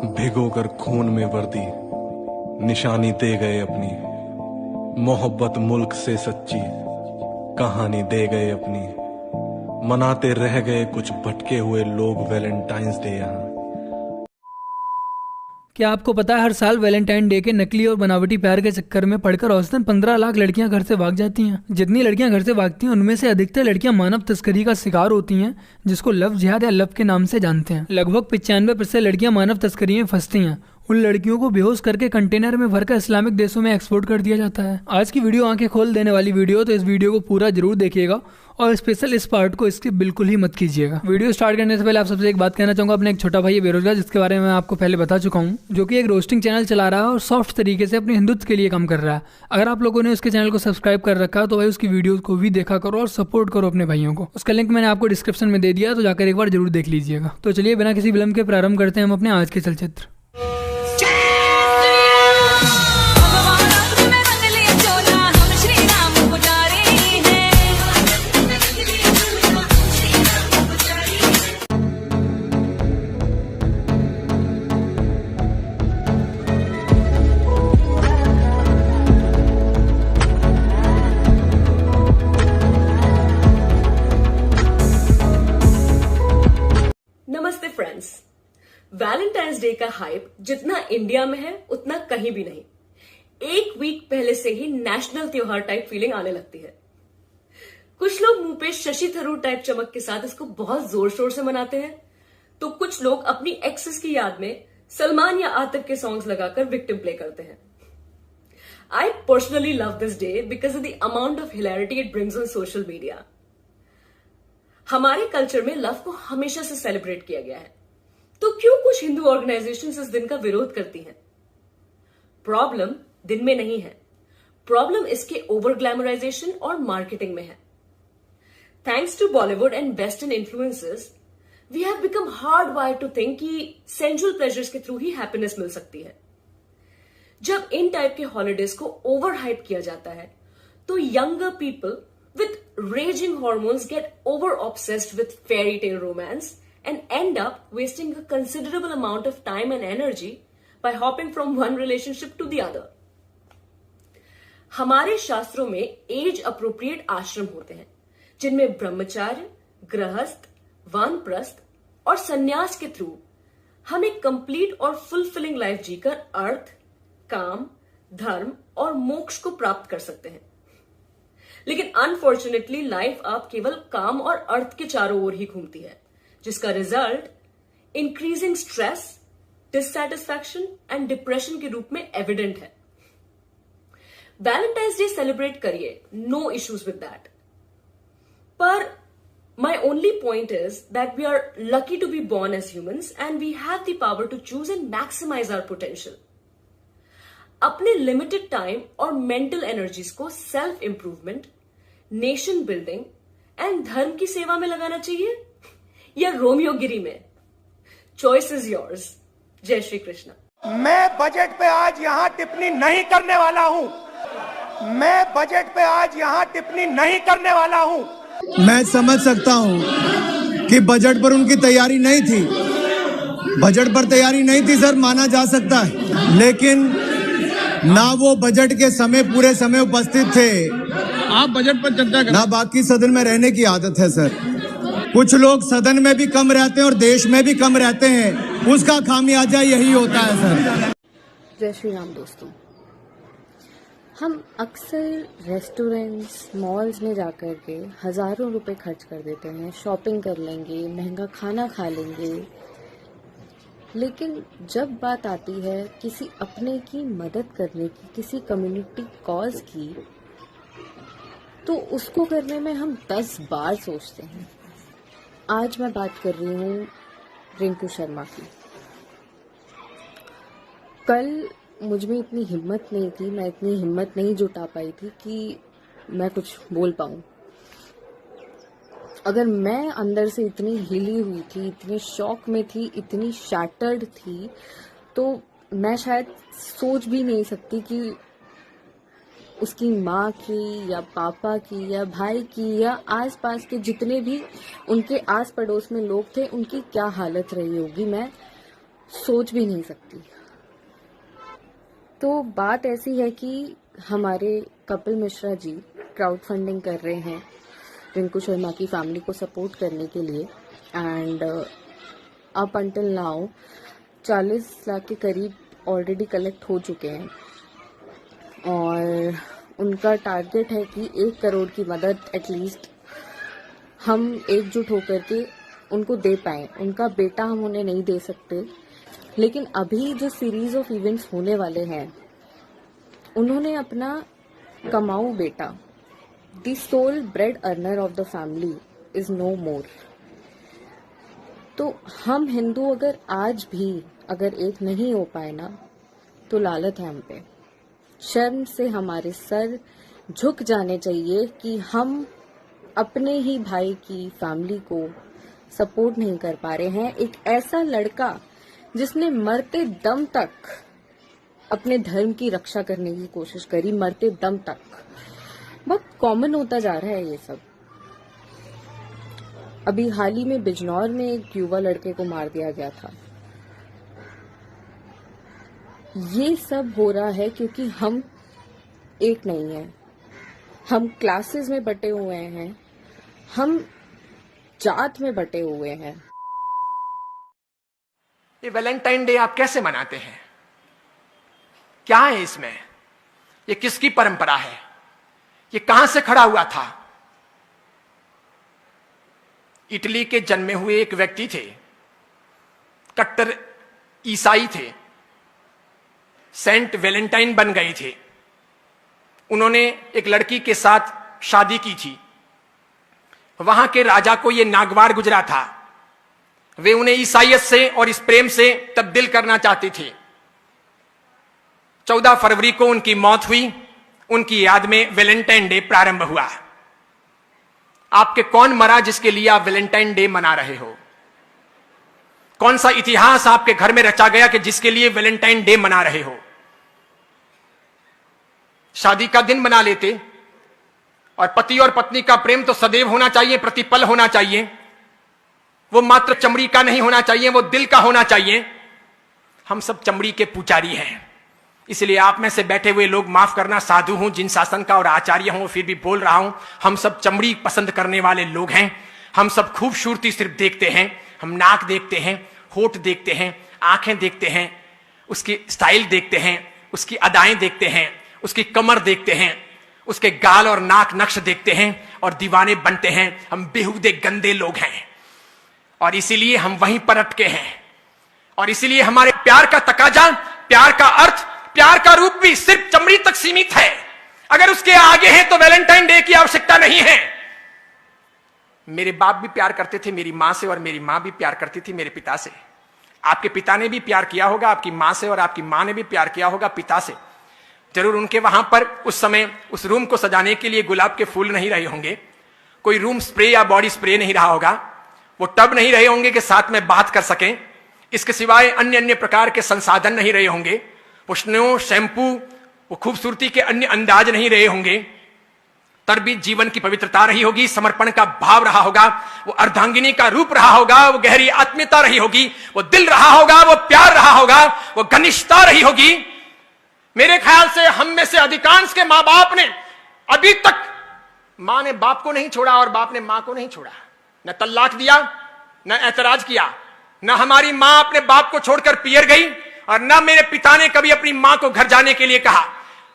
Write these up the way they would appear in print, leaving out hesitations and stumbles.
भिगोकर खून में वर्दी निशानी दे गए अपनी, मोहब्बत मुल्क से सच्ची कहानी दे गए अपनी। मनाते रह गए कुछ भटके हुए लोग वैलेंटाइंस डे यहाँ। क्या आपको पता है हर साल वैलेंटाइन डे के नकली और बनावटी प्यार के चक्कर में पड़कर औसतन 15 लाख लड़कियां घर से भाग जाती हैं। जितनी लड़कियां घर से भागती हैं उनमें से अधिकतर लड़कियां मानव तस्करी का शिकार होती हैं, जिसको लव जिहाद या लव के नाम से जानते हैं। लगभग 95% लड़कियां मानव तस्करी में फंसती हैं। उन लड़कियों को बेहोश करके कंटेनर में भरकर इस्लामिक देशों में एक्सपोर्ट कर दिया जाता है। आज की वीडियो आंखें खोल देने वाली वीडियो, तो इस वीडियो को पूरा जरूर देखिएगा और स्पेशल इस पार्ट को स्किप बिल्कुल ही मत कीजिएगा। वीडियो स्टार्ट करने से पहले आप सबसे एक बात कहना चाहूंगा। अपने एक छोटा भाई है बेरोजगार, जिसके बारे में मैं आपको पहले बता चुका हूं, जो कि एक रोस्टिंग चैनल चला रहा है और सॉफ्ट तरीके से अपने हिंदुत्व के लिए काम कर रहा है। अगर आप लोगों ने उसके चैनल को सब्सक्राइब कर रखा है तो भाई उसकी वीडियो को भी देखा करो और सपोर्ट करो अपने भाइयों को। उसका लिंक मैंने आपको डिस्क्रिप्शन में दे दिया, तो जाकर एक बार जरूर देख लीजिएगा। तो चलिए बिना किसी विलंब के प्रारंभ करते हैं हम अपने आज के चलचित्र। नमस्ते फ्रेंड्स। वैलेंटाइंस डे का हाइप जितना इंडिया में है उतना कहीं भी नहीं। एक वीक पहले से ही नेशनल त्योहार टाइप फीलिंग आने लगती है। कुछ लोग मुंह पे शशि थरूर टाइप चमक के साथ इसको बहुत जोर शोर से मनाते हैं, तो कुछ लोग अपनी एक्सेस की याद में सलमान या आतिफ के सॉन्ग्स लगाकर विक्टिम प्ले करते हैं। I personally love this day because of the amount of hilarity it brings on social media. हमारे कल्चर में लव को हमेशा से सेलिब्रेट किया गया है, तो क्यों कुछ हिंदू ऑर्गेनाइजेशंस इस दिन का विरोध करती हैं? प्रॉब्लम दिन में नहीं है, प्रॉब्लम इसके ओवर ग्लैमराइजेशन और मार्केटिंग में है। Thanks to Bollywood and western influences, we have become hard wired to think कि सेंजुअल प्लेजर्स के थ्रू ही हैप्पीनेस मिल सकती है। जब इन टाइप के हॉलीडेज को ओवर हाइप किया जाता है, तो younger people with raging hormones get over obsessed with fairy tale romance and end up wasting a considerable amount of time and energy by hopping from one relationship to the other. हमारे शास्त्रों में age appropriate आश्रम होते हैं, जिनमें ब्रह्मचार्य, गृहस्थ, वानप्रस्थ और सन्यास के थ्रू हम एक कंप्लीट और फुलफिलिंग लाइफ जीकर अर्थ, काम, धर्म और मोक्ष को प्राप्त कर सकते हैं। लेकिन अनफॉर्चुनेटली लाइफ अब केवल काम और अर्थ के चारों ओर ही घूमती है, जिसका result increasing stress, dissatisfaction and depression के रूप में एविडेंट है। वैलेंटाइंस डे सेलिब्रेट करिए, नो इश्यूज विद दैट, पर my only point is that we are lucky to be born as humans and we have the power to choose and maximise our potential. अपने limited time और mental energies को self improvement, nation building and धर्म की सेवा में लगाना चाहिए या रोमियोगिरी में? Choice is yours. जय श्री कृष्णा। मैं बजट पे आज यहां टिप्पणी नहीं करने वाला हूं। मैं बजट पे आज यहां टिप्पणी नहीं करने वाला हूं। मैं समझ सकता हूं कि बजट पर उनकी तैयारी नहीं थी, बजट पर तैयारी नहीं थी सर, माना जा सकता है, लेकिन ना वो बजट के समय पूरे समय उपस्थित थे। आप बजट पर चर्चा करें। ना बाकी सदन में रहने की आदत है सर। कुछ लोग सदन में भी कम रहते हैं और देश में भी कम रहते हैं, उसका खामियाजा यही होता है सर। जय श्री राम दोस्तों। हम अक्सर रेस्टोरेंट्स, मॉल्स में जाकर के हजारों रुपए खर्च कर देते हैं, शॉपिंग कर लेंगे, महंगा खाना खा लेंगे, लेकिन जब बात आती है किसी अपने की मदद करने की, किसी कम्युनिटी कॉज की, तो उसको करने में हम 10 बार सोचते हैं। आज मैं बात कर रही हूँ रिंकू शर्मा की। कल मुझ में इतनी हिम्मत नहीं थी, मैं इतनी हिम्मत नहीं जुटा पाई थी कि मैं कुछ बोल पाऊँ। अगर मैं अंदर से इतनी हिली हुई थी, इतनी शॉक में थी, इतनी शैटर्ड थी, तो मैं शायद सोच भी नहीं सकती कि उसकी माँ की या पापा की या भाई की या आसपास के जितने भी उनके आस पड़ोस में लोग थे, उनकी क्या हालत रही होगी। मैं सोच भी नहीं सकती। तो बात ऐसी है कि हमारे कपिल मिश्रा जी क्राउड फंडिंग कर रहे हैं रिंकू शर्मा की फैमिली को सपोर्ट करने के लिए, and up until now 40 lakh के करीब ऑलरेडी कलेक्ट हो चुके हैं और उनका टारगेट है कि 1 करोड़ की मदद एटलीस्ट हम एकजुट होकर के उनको दे पाएं। उनका बेटा हम उन्हें नहीं दे सकते, लेकिन अभी जो सीरीज ऑफ इवेंट्स होने वाले हैं उन्होंने अपना कमाऊ बेटा, the sole bread earner of the family is no more. तो हम हिंदू अगर आज भी अगर एक नहीं हो पाए ना तो लालत है हम पे। शर्म से हमारे सर झुक जाने चाहिए कि हम अपने ही भाई की फैमिली को सपोर्ट नहीं कर पा रहे हैं। एक ऐसा लड़का जिसने मरते दम तक अपने धर्म की रक्षा करने की कोशिश करी, मरते दम तक। बहुत कॉमन होता जा रहा है ये सब। अभी हाल ही में बिजनौर में एक युवा लड़के को मार दिया गया था। ये सब हो रहा है क्योंकि हम एक नहीं है, हम क्लासेस में बटे हुए हैं, हम जात में बटे हुए हैं। ये वैलेंटाइन डे आप कैसे मनाते हैं? क्या है इसमें? ये किसकी परंपरा है? ये कहां से खड़ा हुआ था? इटली के जन्मे हुए एक व्यक्ति थे, कट्टर ईसाई थे, सेंट वैलेंटाइन बन गए थे। उन्होंने एक लड़की के साथ शादी की थी। वहां के राजा को यह नागवार गुजरा था। वे उन्हें ईसाइयत से और इस प्रेम से तब्दील करना चाहते थे। 14 फरवरी को उनकी मौत हुई। उनकी याद में वैलेंटाइन डे प्रारंभ हुआ। आपके कौन मरा जिसके लिए आप वैलेंटाइन डे मना रहे हो? कौन सा इतिहास आपके घर में रचा गया कि जिसके लिए वैलेंटाइन डे मना रहे हो? शादी का दिन मना लेते। और पति और पत्नी का प्रेम तो सदैव होना चाहिए, प्रतिपल होना चाहिए। वो मात्र चमड़ी का नहीं होना चाहिए, वो दिल का होना चाहिए। हम सब चमड़ी के पुजारी हैं। इसलिए आप में से बैठे हुए लोग, माफ करना, साधु हूं, जिन शासन का और आचार्य हूं, फिर भी बोल रहा हूं, हम सब चमड़ी पसंद करने वाले लोग हैं। हम सब खूबसूरती सिर्फ देखते हैं। हम नाक देखते हैं, होठ देखते हैं, आंखें देखते हैं, उसकी स्टाइल देखते हैं, उसकी अदाएं देखते हैं, उसकी कमर देखते हैं, उसके गाल और नाक नक्श देखते हैं और दीवाने बनते हैं। हम बेहुदे गंदे लोग हैं और इसीलिए हम वहीं पर अटके हैं। और इसीलिए हमारे प्यार का तकाजा, प्यार का अर्थ, प्यार का रूप भी सिर्फ चमड़ी तक सीमित है। अगर उसके आगे है तो वैलेंटाइन डे की आवश्यकता नहीं है। मेरे बाप भी प्यार करते थे मेरी मां से और मेरी मां भी प्यार करती थी मेरे पिता से। आपके पिता ने भी प्यार किया होगा आपकी मां से और आपकी मां ने भी प्यार किया होगा पिता से। जरूर उनके वहां पर उस समय उस रूम को सजाने के लिए गुलाब के फूल नहीं रहे होंगे, कोई रूम स्प्रे या बॉडी स्प्रे नहीं रहा होगा, वो टब नहीं रहे होंगे कि साथ में बात कर सकें। इसके सिवाय अन्य अन्य प्रकार के संसाधन नहीं रहे होंगे, वो स्नो, शैम्पू, वो खूबसूरती के अन्य अंदाज नहीं रहे होंगे। तरबीज जीवन की पवित्रता रही होगी, समर्पण का भाव रहा होगा, वो अर्धांगिनी का रूप रहा होगा, वो गहरी आत्मीयता रही होगी, वो दिल रहा होगा, वो प्यार रहा होगा, वो घनिष्ठता रही होगी। मेरे ख्याल से हम में से अधिकांश के मां बाप ने अभी तक, मां ने बाप को नहीं छोड़ा और बाप ने मां को नहीं छोड़ा, न तल्लाक दिया न ऐतराज किया, न हमारी मां अपने बाप को छोड़कर पियर गई और न मेरे पिता ने कभी अपनी मां को घर जाने के लिए कहा।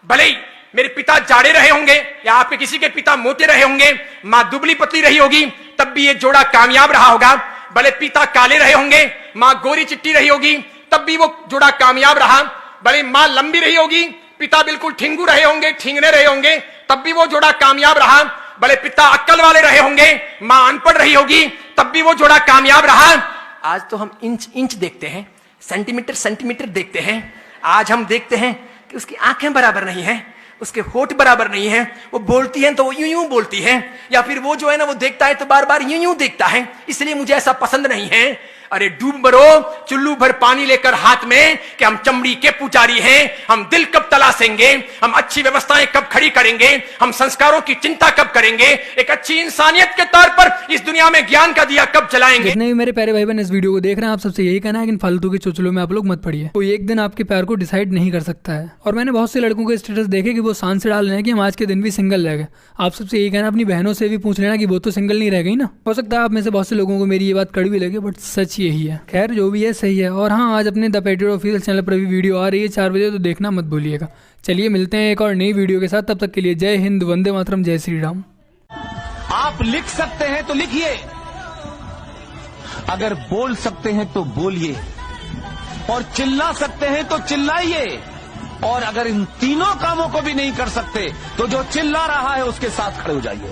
भले ही मेरे पिता जाड़े रहे होंगे या आपके किसी के पिता मोटे रहे होंगे, मां दुबली पतली रही होगी, तब भी ये जोड़ा कामयाब रहा होगा। भले पिता काले रहे होंगे, मां गोरी चिट्टी रही होगी, तब भी वो जोड़ा कामयाब रहा। भले मां लंबी रही होगी, पिता बिल्कुल ठिंगू रहे होंगे, ठिंगने रहे होंगे, तब भी वो जोड़ा कामयाब रहा। भले पिता अक्कल वाले रहे होंगे, मां अनपढ़ रही होगी, तब भी वो जोड़ा कामयाब रहा। आज तो हम इंच इंच देखते हैं, सेंटीमीटर सेंटीमीटर देखते हैं। आज हम देखते हैं कि उसकी आंखें बराबर नहीं है, उसके होठ बराबर नहीं है, वो बोलती है तो वो यूं यूं बोलती है, या फिर वो जो है ना वो देखता है तो बार बार यूं यूं देखता है, इसलिए मुझे ऐसा पसंद नहीं है। अरे डूब मरो चुल्लू भर पानी लेकर हाथ में कि हम चमड़ी के पुजारी हैं, हम दिल कब तलाशेंगे, हम अच्छी व्यवस्थाएं कब खड़ी करेंगे, हम संस्कारों की चिंता कब करेंगे, एक अच्छी इंसानियत के तौर पर इस दुनिया में ज्ञान का दिया कब जलाएंगे। जितने भी मेरे प्यारे भाई बहन इस वीडियो को देख रहे हैं, आप सबसे यही कहना है कि इन फालतू के चुचलों में आप लोग मत पड़िए। कोई एक दिन आपके प्यार को डिसाइड नहीं कर सकता है। और मैंने बहुत से लड़कों के स्टेटस देखे कि वो शान से डाल रहे हैं कि हम आज के दिन भी सिंगल रह गए। आप सबसे यही कहना, अपनी बहनों से भी पूछ लेना कि वो तो सिंगल नहीं रह गई ना। हो सकता है आप में से बहुत से लोगों को मेरी ये बात कड़वी लगे, बट सच यही है। खैर जो भी है सही है। और हाँ, आज अपने द पेट्रियट ऑफिशियल चैनल पर भी वीडियो आ रही है 4 बजे, तो देखना मत भूलिएगा। चलिए मिलते हैं एक और नई वीडियो के साथ, तब तक के लिए जय हिंद, वंदे मातरम, जय श्री राम। आप लिख सकते हैं तो लिखिए, अगर बोल सकते हैं तो बोलिए, और चिल्ला सकते हैं तो चिल्लाइए, और अगर इन तीनों कामों को भी नहीं कर सकते तो जो चिल्ला रहा है उसके साथ खड़े हो जाइए।